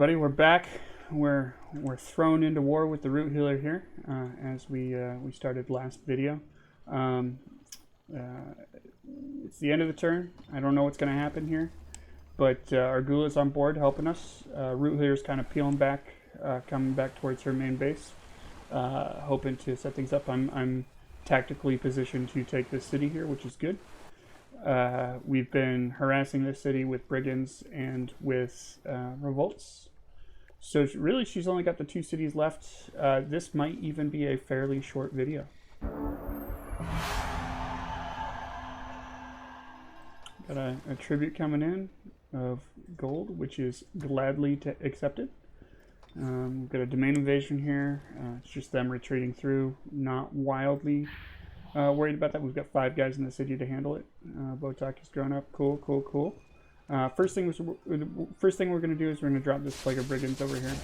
Buddy, we're back. We're thrown into war with the root healer here, as we started last video. Um, uh, it's the end of the turn. I don't know what's going to happen here, but our Gula's on board helping us. Root healer's kind of peeling back, coming back towards her main base, hoping to set things up. I'm tactically positioned to take this city here, which is good. We've been harassing this city with brigands and with revolts. So really, she's only got the two cities left. This might even be a fairly short video. Got a tribute coming in of gold, which is gladly accepted. Got a domain invasion here. It's just them retreating through. Not wildly worried about that. We've got 5 guys in the city to handle it. Botak is drawn up. Cool, cool, cool. First thing we're going to do is we're going to drop this Plague of Brigands over here.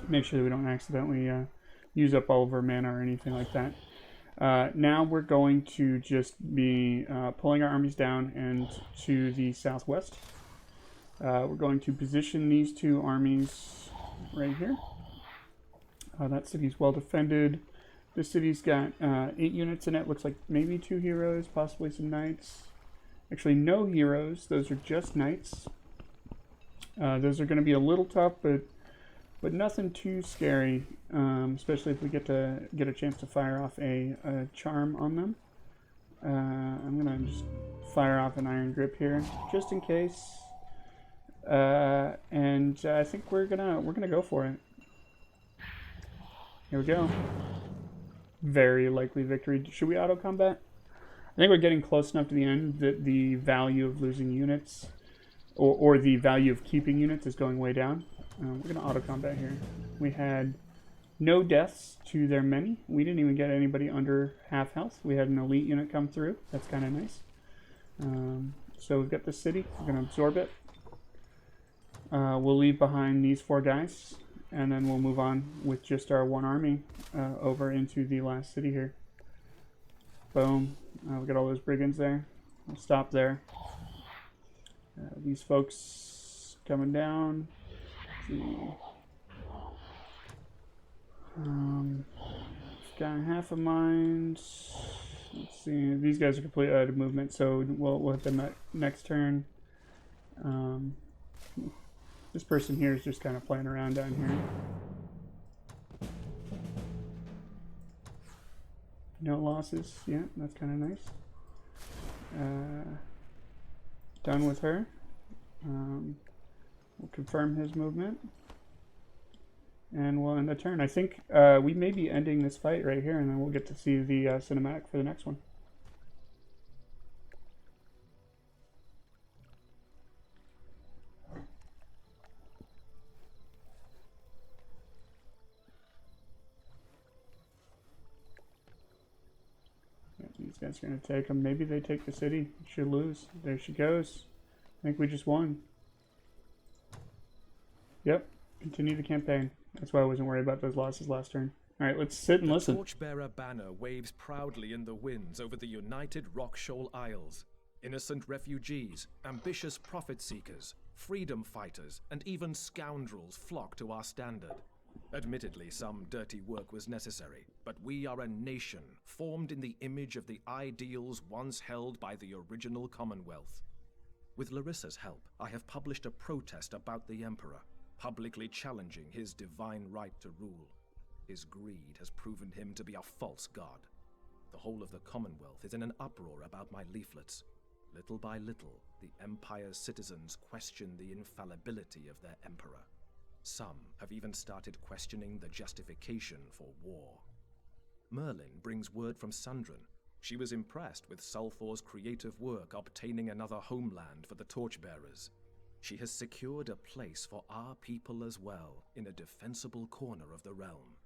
Make sure that we don't accidentally use up all of our mana or anything like that. Now we're going to just be pulling our armies down and to the southwest. We're going to position these 2 armies right here. That city's well defended. This city's got 8 units in it. Looks like maybe 2 heroes, possibly some knights. Actually, no heroes. Those are just knights. Those are going to be a little tough, but nothing too scary. Especially if we get a chance to fire off a charm on them. I'm gonna just fire off an Iron Grip here, just in case. And I think we're gonna go for it. Here we go. Very likely victory. Should we auto combat? I think we're getting close enough to the end that the value of losing units or the value of keeping units is going way down. We're going to auto combat here. We had no deaths to their many. We didn't even get anybody under half health. We had an elite unit come through. That's kind of nice. So we've got the city. We're going to absorb it. We'll leave behind these 4 guys. And then we'll move on with just our 1 army over into the last city here. Boom. We got all those brigands there. We'll stop there. These folks coming down. Got half a mind. Let's see. These guys are completely out of movement, so we'll hit them next turn. This person here is just kind of playing around down here. No losses. Yeah, that's kind of nice. Done with her. We'll confirm his movement. And we'll end the turn. I think we may be ending this fight right here, and then we'll get to see the cinematic for the next one. These guys are going to take them. Maybe they take the city. Should lose. There she goes. I think we just won. Yep. Continue the campaign. That's why I wasn't worried about those losses last turn. Alright, let's sit and listen. The Torchbearer banner waves proudly in the winds over the united Rockshoal Isles. Innocent refugees, ambitious profit seekers, freedom fighters, and even scoundrels flock to our standard. Admittedly, some dirty work was necessary, but we are a nation formed in the image of the ideals once held by the original Commonwealth. With Larissa's help, I have published a protest about the Emperor, publicly challenging his divine right to rule. His greed has proven him to be a false god. The whole of the Commonwealth is in an uproar about my leaflets. Little by little, the Empire's citizens question the infallibility of their Emperor. Some have even started questioning the justification for war. Merlin brings word from Sundren. She was impressed with Sulfor's creative work obtaining another homeland for the Torchbearers. She has secured a place for our people as well, in a defensible corner of the realm.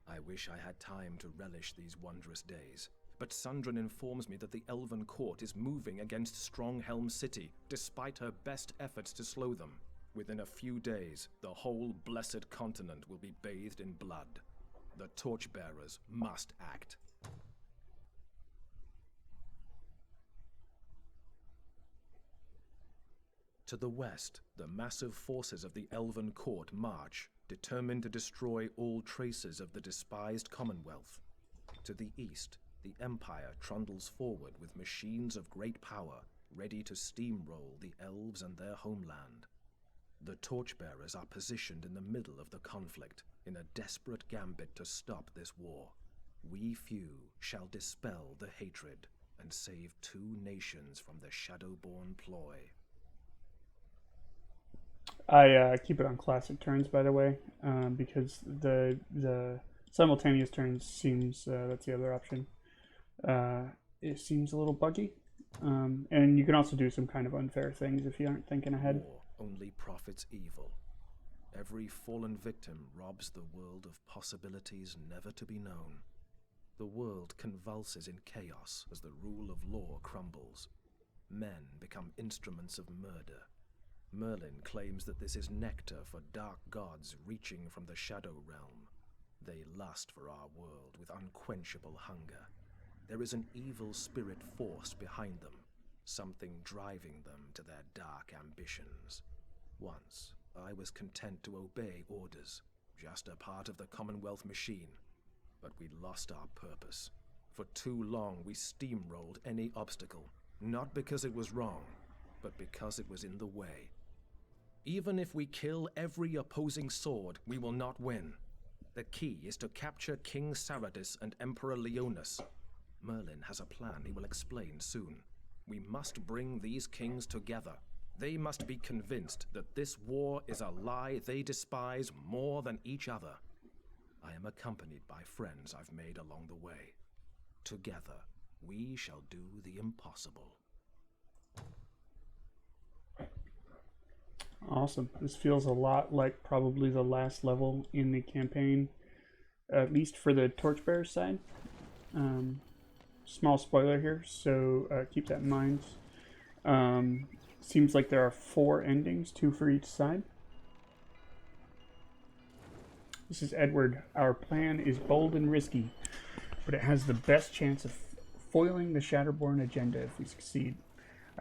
I wish I had time to relish these wondrous days, but Sundren informs me that the Elven Court is moving against Stronghelm City, despite her best efforts to slow them. Within a few days, the whole blessed continent will be bathed in blood. The Torchbearers must act. To the west, the massive forces of the Elven court march, determined to destroy all traces of the despised Commonwealth. To the east, the Empire trundles forward with machines of great power, ready to steamroll the elves and their homeland. The Torchbearers are positioned in the middle of the conflict, in a desperate gambit to stop this war. We few shall dispel the hatred and save 2 nations from the Shadowborn ploy. I keep it on classic turns, by the way, because the simultaneous turns seems that's the other option. It seems a little buggy, and you can also do some kind of unfair things if you aren't thinking ahead. War only profits evil. Every fallen victim robs the world of possibilities never to be known. The world convulses in chaos as the rule of law crumbles. Men become instruments of murder. Merlin claims that this is nectar for dark gods reaching from the Shadow Realm. They lust for our world with unquenchable hunger. There is an evil spirit force behind them, something driving them to their dark ambitions. Once, I was content to obey orders, just a part of the Commonwealth machine. But we lost our purpose. For too long we steamrolled any obstacle, not because it was wrong, but because it was in the way. Even if we kill every opposing sword, we will not win. The key is to capture King Saradis and Emperor Leonis. Merlin has a plan he will explain soon. We must bring these kings together. They must be convinced that this war is a lie they despise more than each other. I am accompanied by friends I've made along the way. Together, we shall do the impossible. Awesome. This feels a lot like probably the last level in the campaign, at least for the Torchbearer side. Small spoiler here, so keep that in mind. Seems like there are 4 endings, 2 for each side. This is Edward. Our plan is bold and risky, but it has the best chance of foiling the Shadowborn agenda if we succeed.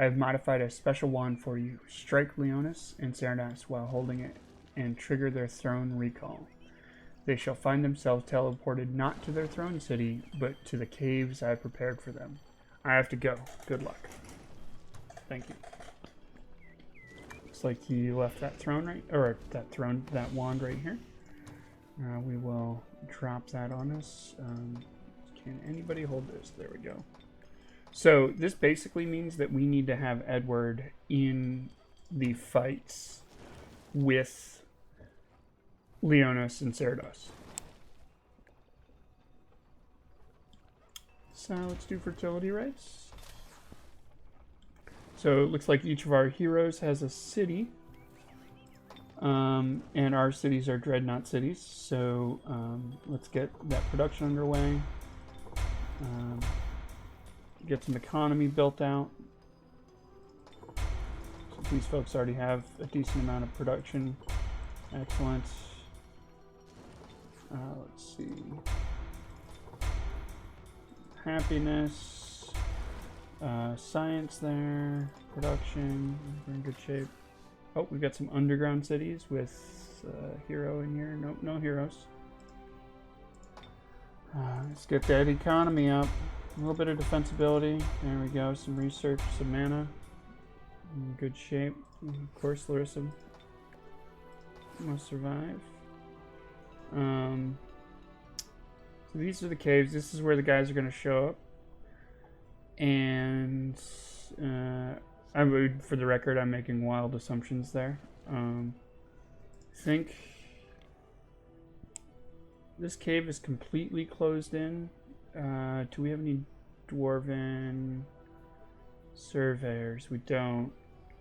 I have modified a special wand for you. Strike Leonis and Saradis while holding it, and trigger their throne recall. They shall find themselves teleported not to their throne city, but to the caves I have prepared for them. I have to go. Good luck. Thank you. Looks like he left that throne right, or that wand right here. We will drop that on us. Can anybody hold this? There we go. So this basically means that we need to have Edward in the fights with Leonis and Saradis. So let's do fertility rates. So it looks like each of our heroes has a city. And our cities are Dreadnought cities. So let's get that production underway. Get some economy built out. So these folks already have a decent amount of production. Excellent. Let's see. Happiness. Science there. Production. We're in good shape. Oh, we've got some underground cities with hero in here. Nope, no heroes. Let's get that economy up. A little bit of defensibility. There we go. Some research, some mana. In good shape. Of course, Larissa must survive. So these are the caves. This is where the guys are going to show up. And I would, for the record, I'm making wild assumptions there. I think this cave is completely closed in. Do we have any dwarven surveyors? We don't.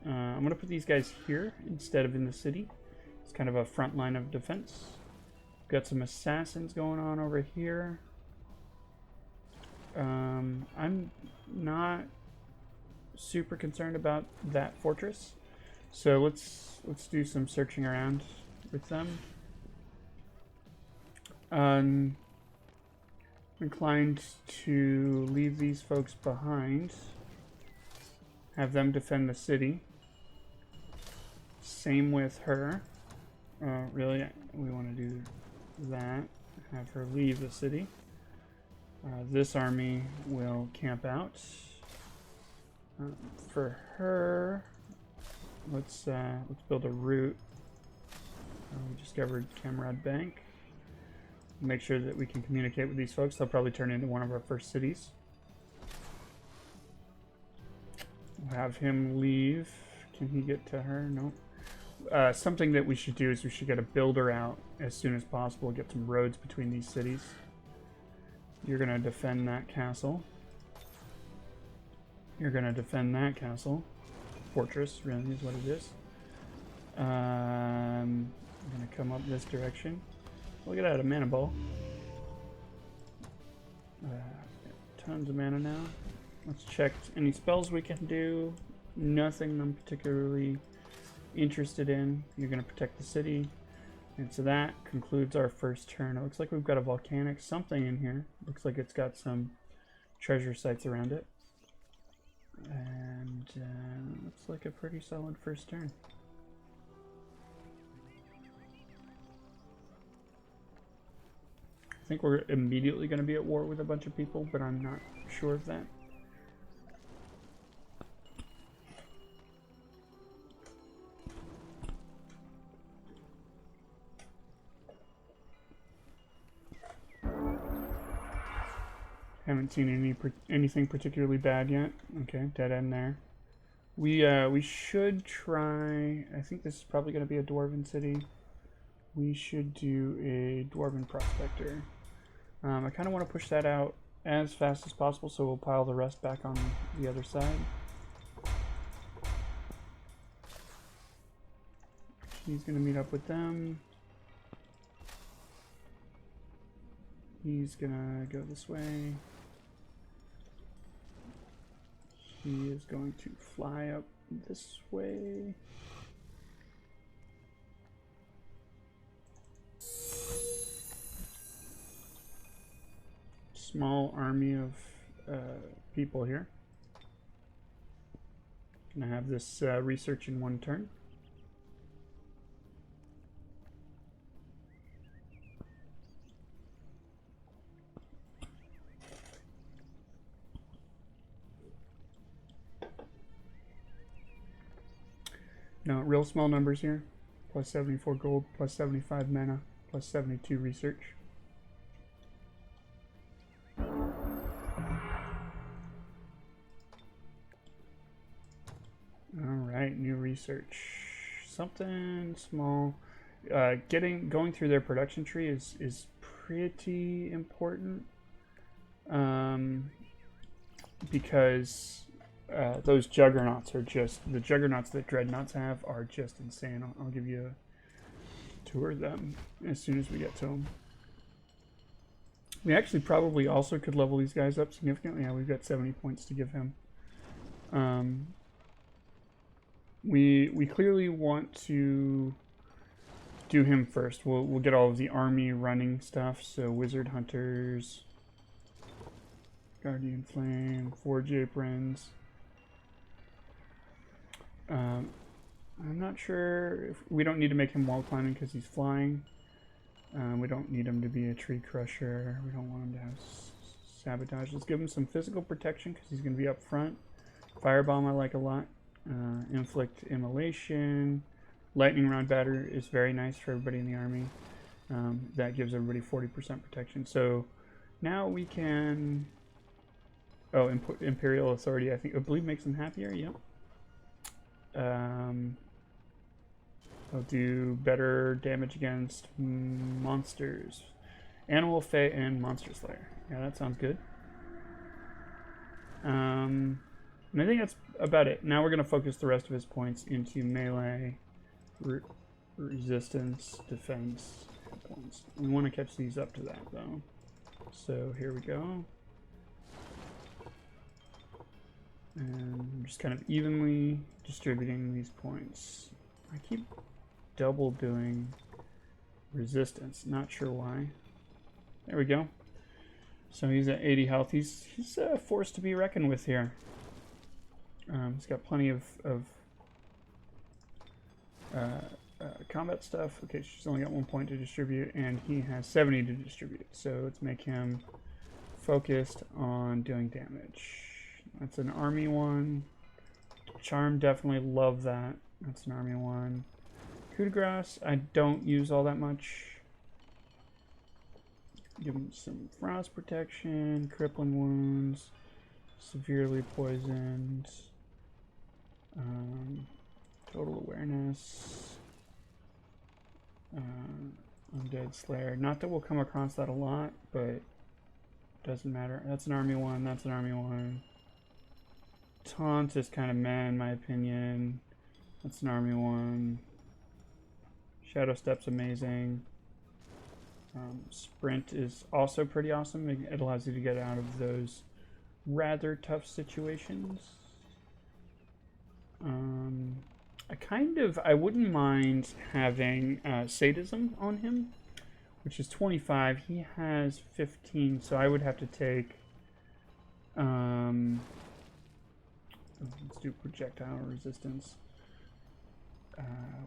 I'm going to put these guys here instead of in the city. It's kind of a front line of defense. Got some assassins going on over here. I'm not super concerned about that fortress, so let's do some searching around with them. I'm inclined to leave these folks behind, have them defend the city. Same with her. Really, we want to do that. Have her leave the city. This army will camp out. For her, let's build a route. We discovered Camarad Bank. Make sure that we can communicate with these folks. They'll probably turn into one of our first cities. We'll have him leave. Can he get to her? No. Something that we should do is we should get a builder out as soon as possible. Get some roads between these cities. You're going to defend that castle. You're going to defend that castle. Fortress, really, is what it is. I'm going to come up this direction. Look at that, a mana ball. Tons of mana now. Let's check any spells we can do. Nothing I'm particularly interested in. You're going to protect the city. And so that concludes our first turn. It looks like we've got a volcanic something in here. Looks like it's got some treasure sites around it. And looks like a pretty solid first turn. I think we're immediately going to be at war with a bunch of people, but I'm not sure of that. Haven't seen anything particularly bad yet. Okay, dead end there. We should try. I think this is probably going to be a dwarven city. We should do a dwarven prospector. I kind of want to push that out as fast as possible, so we'll pile the rest back on the other side. He's going to meet up with them. He's going to go this way. He is going to fly up this way. Small army of people here. Gonna have this research in one turn. No, real small numbers here. Plus 74 gold, plus 75 mana, plus 72 research. Alright, new research. Something small. Going through their production tree is pretty important. Because those juggernauts are just, the juggernauts that dreadnoughts have are just insane. I'll give you a tour of them as soon as we get to them. We actually probably also could level these guys up significantly. Yeah, we've got 70 points to give him. We clearly want to do him first. We'll get all of the army running stuff. So wizard hunters, guardian flame, forge aprons. I'm not sure if we don't need to make him wall climbing because he's flying. We don't need him to be a tree crusher. We don't want him to have sabotage. Let's give him some physical protection because he's going to be up front. Firebomb I like a lot. Inflict immolation. Lightning round batter is very nice for everybody in the army. That gives everybody 40% protection. So now we can... Oh, Imperial Authority, I believe makes them happier. Yep. I'll do better damage against monsters. Animal, Fae, and Monster Slayer. Yeah, that sounds good. And I think that's about it. Now we're going to focus the rest of his points into melee, resistance, defense points. We want to catch these up to that, though. So here we go. And I'm just kind of evenly distributing these points. I keep double doing resistance. Not sure why. There we go. So he's at 80 health. He's a force to be reckoned with here. He's got plenty of Combat stuff. Okay, she's only got 1 point to distribute, and he has 70 to distribute. So let's make him focused on doing damage. That's an army one. Charm, definitely love that. That's an army one. Coup de grace, I don't use all that much. Give him some frost protection, crippling wounds, severely poisoned, total awareness, undead slayer. Not that we'll come across that a lot, but doesn't matter. That's an army one. That's an army one. Taunt is kind of meh in my opinion. That's an army one. Shadow Step's amazing. Sprint is also pretty awesome. It allows you to get out of those rather tough situations. I wouldn't mind having sadism on him, which is 25. He has 15, so I would have to take. Let's do projectile resistance.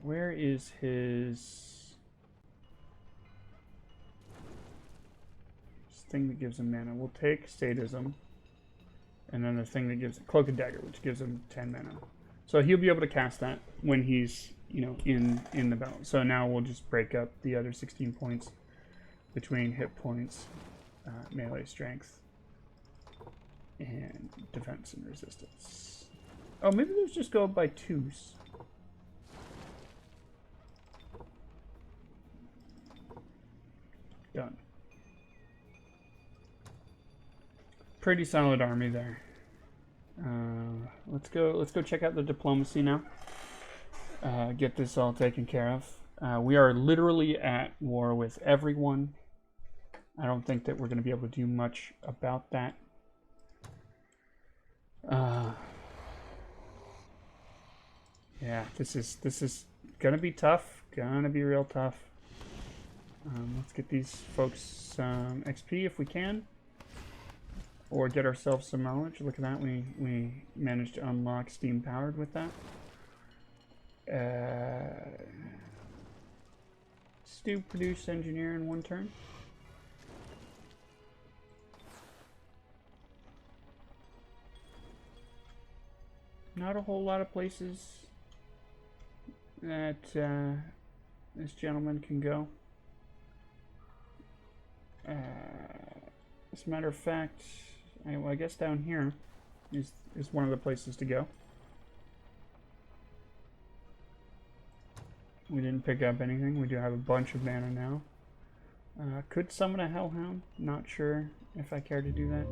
Where is his thing that gives him mana? We'll take sadism, and then the thing that gives cloak and dagger, which gives him 10 mana. So he'll be able to cast that when he's, in the battle. So now we'll just break up the other 16 points between hit points, melee strength, and defense and resistance. Oh, maybe those just go up by 2s. Done. Pretty solid army there. Let's go check out the diplomacy now. Get this all taken care of. We are literally at war with everyone. I don't think that we're going to be able to do much about that. Yeah, this is gonna be tough. Gonna be real tough. Let's get these folks some XP if we can, or get ourselves some knowledge. Look at that, we managed to unlock steam powered with that. Let's do produce engineer in 1 turn. Not a whole lot of places that this gentleman can go. As a matter of fact, I guess down here is one of the places to go. We didn't pick up anything. We do have a bunch of mana now. Could summon a Hellhound. Not sure if I care to do that.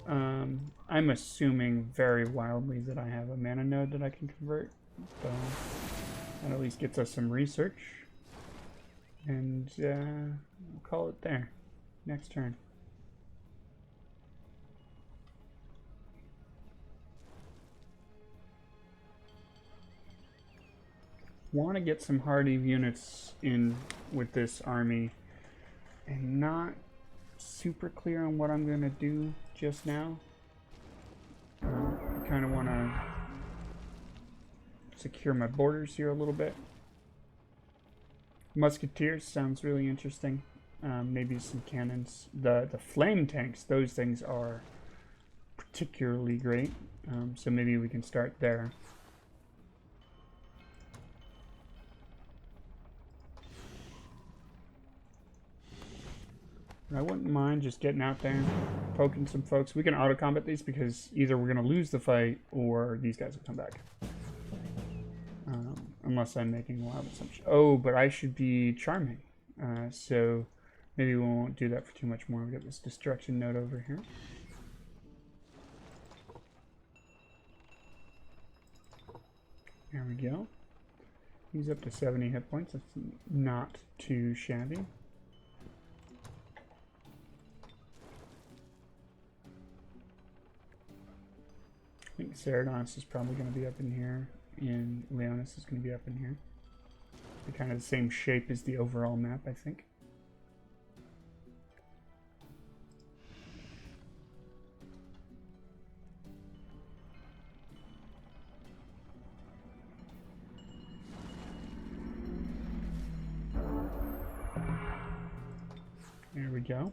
I'm assuming very wildly that I have a mana node that I can convert. So that at least gets us some research. And we'll call it there. Next turn. Want to get some hardy units in with this army, and not super clear on what I'm going to do just now. I kind of want to secure my borders here a little bit. Musketeers sounds really interesting. Maybe some cannons. The flame tanks, those things are particularly great. So maybe we can start there. I wouldn't mind just getting out there, poking some folks. We can auto-combat these because either we're going to lose the fight or these guys will come back. Unless I'm making a wild assumption. Oh, but I should be charming. So maybe we won't do that for too much more. We've got this destruction node over here. There we go. He's up to 70 hit points. That's not too shabby. I think Cerados is probably going to be up in here, and Leonis is going to be up in here. They're kind of the same shape as the overall map, I think. There we go.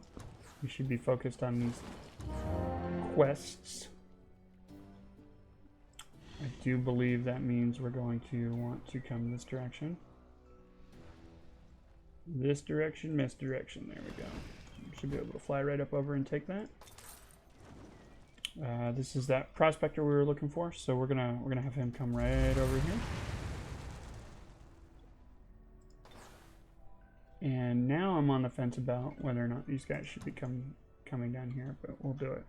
We should be focused on these quests. I do believe that means we're going to want to come this direction. This direction, misdirection. There we go. We should be able to fly right up over and take that. This is that prospector we were looking for, so we're gonna have him come right over here. And now I'm on the fence about whether or not these guys should be coming down here, but we'll do it.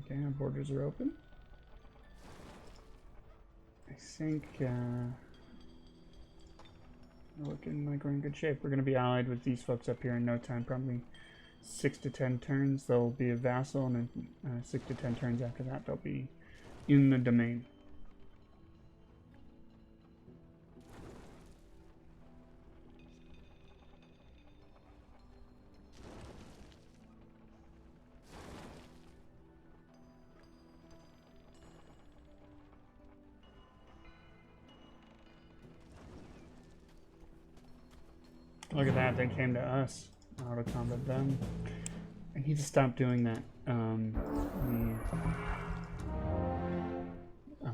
Okay, our borders are open. I think looking like we're in good shape. We're going to be allied with these folks up here in no time, probably 6 to 10 turns. They'll be a vassal, and then 6 to 10 turns after that, they'll be in the domain. Look at that, they came to us. Auto combat them. I need to stop doing that. I'm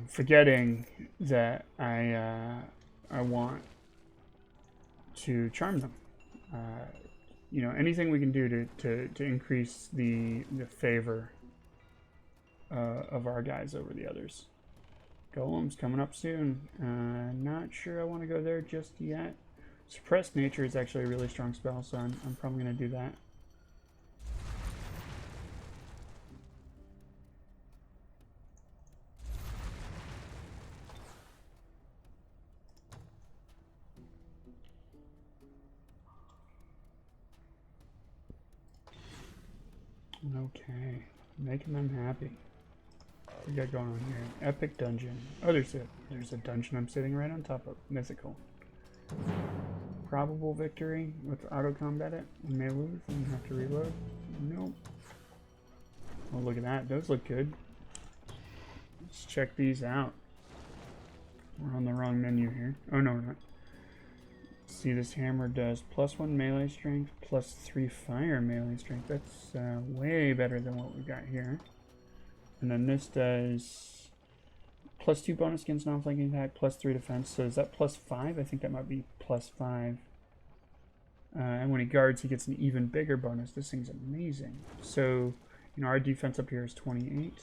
forgetting that I want to charm them. You know, anything we can do to increase the favor of our guys over the others. Golem's coming up soon. Not sure I want to go there just yet. Suppressed Nature is actually a really strong spell, so I'm probably going to do that. Okay, making them happy. What we got going on here? Epic dungeon. Oh, there's a dungeon I'm sitting right on top of. Mythical. Probable victory. Let's auto combat it. We may lose and have to reload. Nope. Oh, look at that. Those look good. Let's check these out. We're on the wrong menu here. Oh, no, we're not. See, this hammer does +1 melee strength, +3 fire melee strength. That's way better than what we've got here. And then this does +2 bonus against non-flanking attack, +3 defense. So is that +5? I think that might be +5. And when he guards, he gets an even bigger bonus. This thing's amazing. So, you know, our defense up here is 28.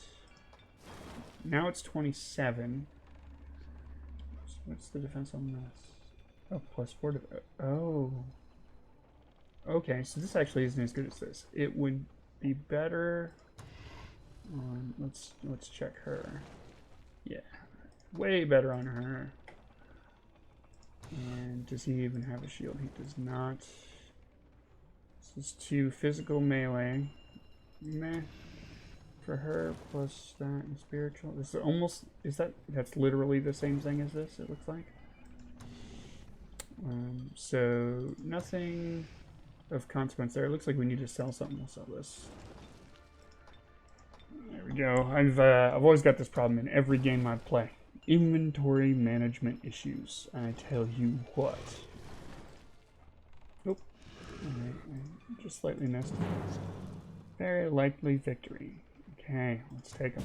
Now it's 27. So what's the defense on this? Oh, +4 to... Oh. Okay, so this actually isn't as good as this. It would be better on... Let's check her. Yeah. Way better on her. And does he even have a shield? He does not. This is 2 physical melee. Meh. For her, plus that and spiritual. This is almost... That's literally the same thing as this, it looks like. So nothing of consequence there. It looks like we need to sell something. We'll sell this. There we go. I've always got this problem in every game I play. Inventory management issues. I tell you what. Oop. Alright, just slightly missed. Very likely victory. Okay, let's take them.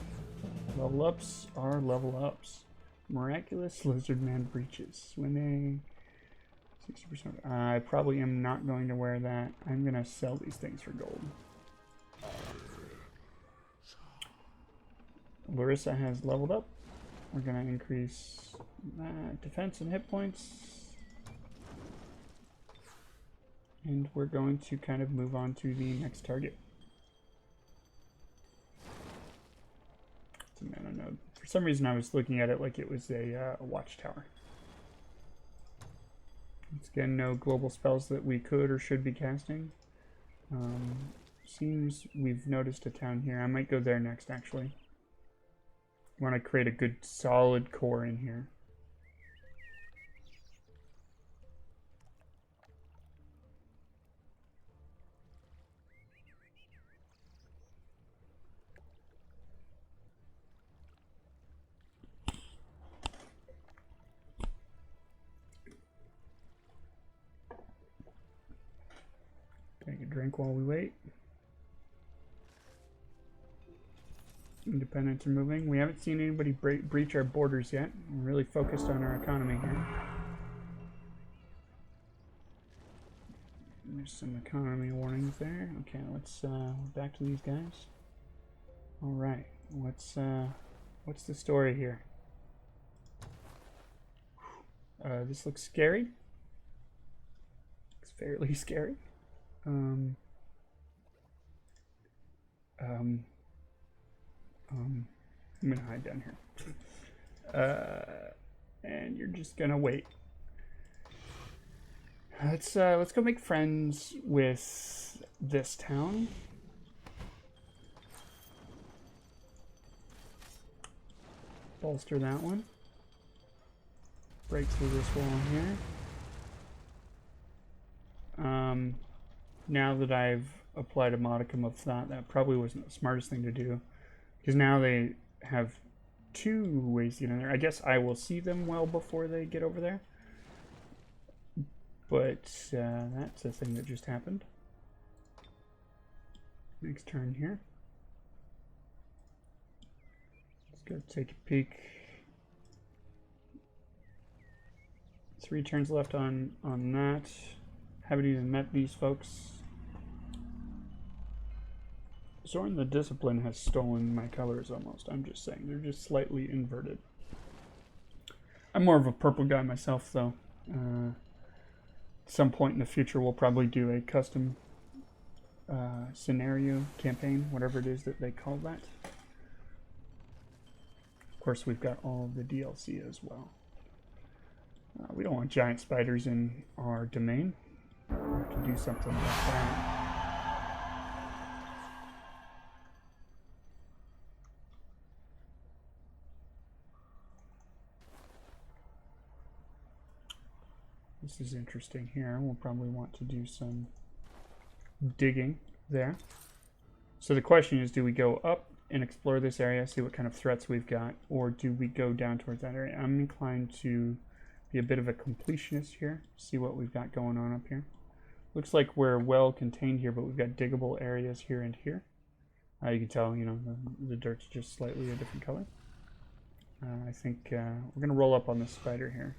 Level ups are level ups. Miraculous Lizardman breeches. Swimming. 60%. I probably am not going to wear that. I'm going to sell these things for gold. Larissa has leveled up. We're going to increase defense and hit points. And we're going to kind of move on to the next target. It's a mana node. For some reason I was looking at it like it was a watchtower. Once again, no global spells that we could or should be casting. Seems we've noticed a town here. I might go there next, actually. Want to create a good, solid core in here. drink while we wait. Independents are moving. We haven't seen anybody breach our borders yet. We're really focused on our economy here. There's some economy warnings there. Okay, let's back to these guys. All right, what's the story here? This looks scary. It's fairly scary. I'm gonna hide down here. And you're just gonna wait. Let's go make friends with this town. Bolster that one. Break through this wall here. Now that I've applied a modicum of thought, that probably wasn't the smartest thing to do, because now they have two ways to get in there. I guess I will see them well before they get over there. But that's a thing that just happened. Next turn here. Let's go take a peek. 3 turns left on that. Haven't even met these folks. Zorn the Discipline has stolen my colors almost. I'm just saying. They're just slightly inverted. I'm more of a purple guy myself, though. At some point in the future, we'll probably do a custom scenario campaign, whatever it is that they call that. Of course, we've got all the DLC as well. We don't want giant spiders in our domain. We have to do something about that. This is interesting here. We'll probably want to do some digging there. So the question is, do we go up and explore this area, see what kind of threats we've got, or do we go down towards that area? I'm inclined to be a bit of a completionist here, see what we've got going on up here. Looks like we're well contained here, but we've got diggable areas here and here. You can tell, you know, the dirt's just slightly a different color. I think we're going to roll up on this spider here.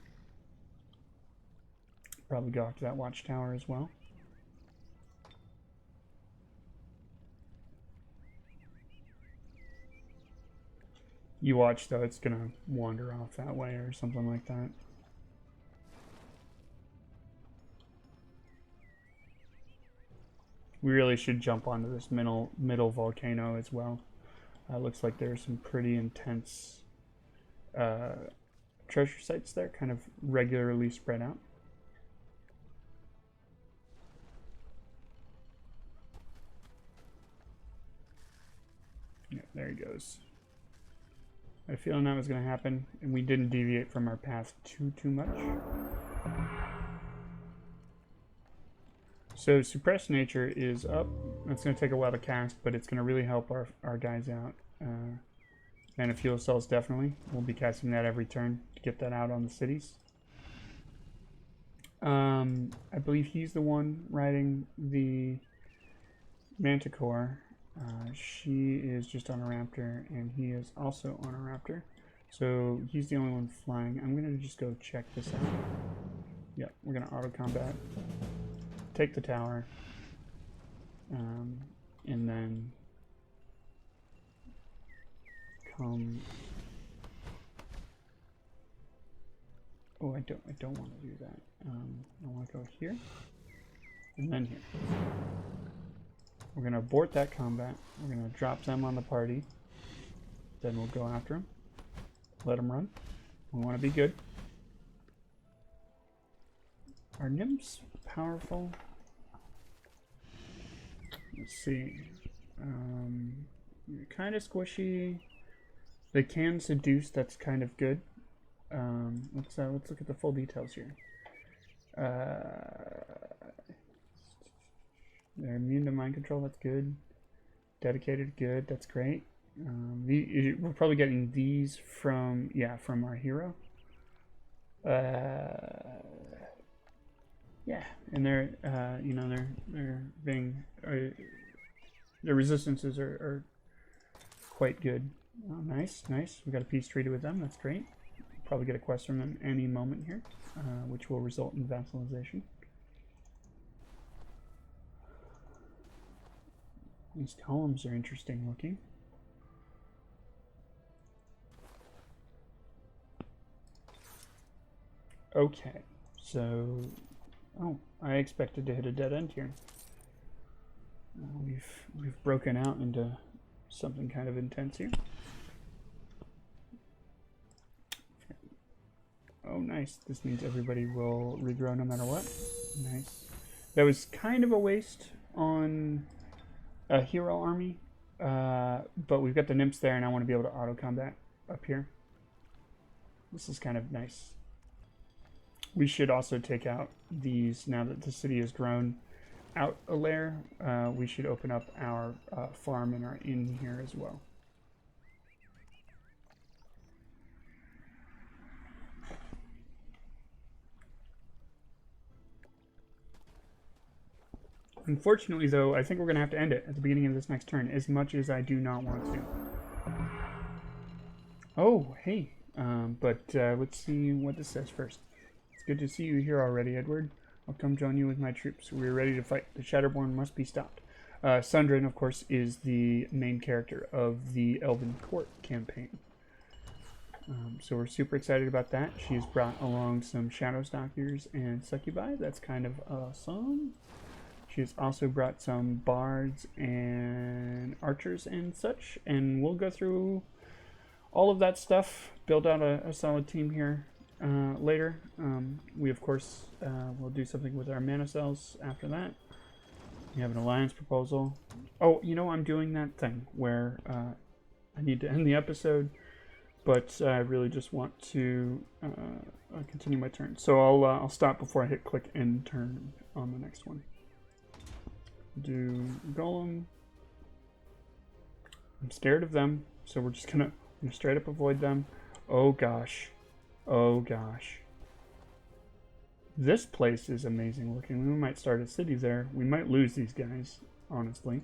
Probably go after that watchtower as well. You watch, though, it's going to wander off that way or something like that. We really should jump onto this middle volcano as well. Looks like there's some pretty intense treasure sites there, kind of regularly spread out. Yeah, there he goes. I had a feeling that was going to happen, and we didn't deviate from our path too much. So Suppressed Nature is up. It's going to take a while to cast, but it's going to really help our guys out. Mana Fuel Cells definitely. We'll be casting that every turn to get that out on the cities. I believe he's the one riding the Manticore. She is just on a raptor, and he is also on a raptor. So he's the only one flying. I'm going to just go check this out. Yep, we're going to auto combat. Take the tower. And then come. Oh, I don't want to do that. I want to go here and then here. We're going to abort that combat. We're going to drop them on the party. Then we'll go after them. Let them run. We want to be good. Are nymphs powerful? Let's see. Kind of squishy. They can seduce. That's kind of good. Let's look at the full details here. They're immune to mind control. That's good. Dedicated, good. That's great. We're probably getting these from our hero. Yeah, and they're you know they're being their resistances are quite good. Oh, nice, nice. We got a peace treaty with them. That's great. Probably get a quest from them any moment here, which will result in vassalization. These columns are interesting looking. Okay, so oh, I expected to hit a dead end here. We've broken out into something kind of intense here. Oh, nice. This means everybody will regrow no matter what. Nice. That was kind of a waste on a hero army, but we've got the nymphs there, and I want to be able to auto combat up here. This is kind of nice. We should also take out these, now that the city has grown out a layer, we should open up our farm and our inn here as well. Unfortunately, though, I think we're going to have to end it at the beginning of this next turn, as much as I do not want to. Oh, hey. Let's see what this says first. It's good to see you here already, Edward. I'll come join you with my troops. We are ready to fight. The Shatterborn must be stopped. Sundrin, of course, is the main character of the Elven Court campaign. So we're super excited about that. She's brought along some Shadowstalkers and Succubi. That's kind of awesome. She's also brought some bards and archers and such, and we'll go through all of that stuff, build out a solid team here later. We, of course, will do something with our mana cells after that. We have an alliance proposal. Oh, you know, I'm doing that thing where I need to end the episode, but I really just want to continue my turn. So I'll stop before I hit click end turn on the next one. Do Golem. I'm scared of them, so we're just gonna straight up avoid them. Oh gosh. Oh gosh. This place is amazing looking. We might start a city there. We might lose these guys, honestly.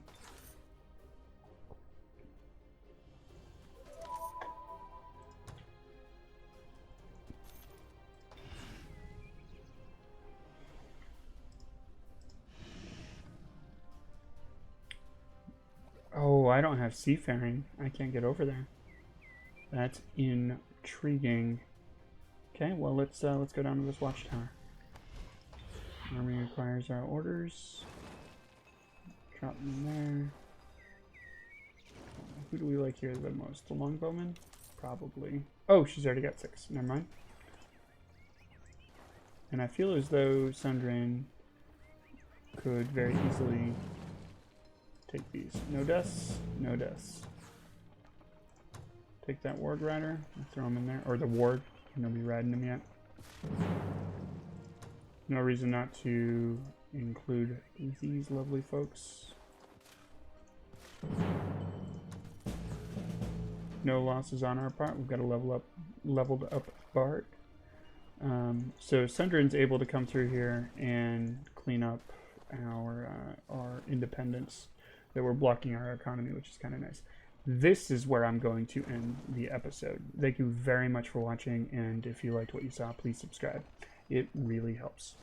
Oh, I don't have seafaring. I can't get over there. That's intriguing. Okay, well let's go down to this watchtower. Army requires our orders. Drop them there. Who do we like here the most? The longbowman? Probably. Oh, she's already got 6. Never mind. And I feel as though Sundrin could very easily take these. No deaths, no deaths. Take that ward rider and throw him in there. Or the ward. Nobody riding him yet. No reason not to include these lovely folks. No losses on our part. We've got a leveled up bard. So Sundrin's able to come through here and clean up our independence that we're blocking our economy, which is kind of nice. This is where I'm going to end the episode. Thank you very much for watching, and if you liked what you saw, please subscribe. It really helps.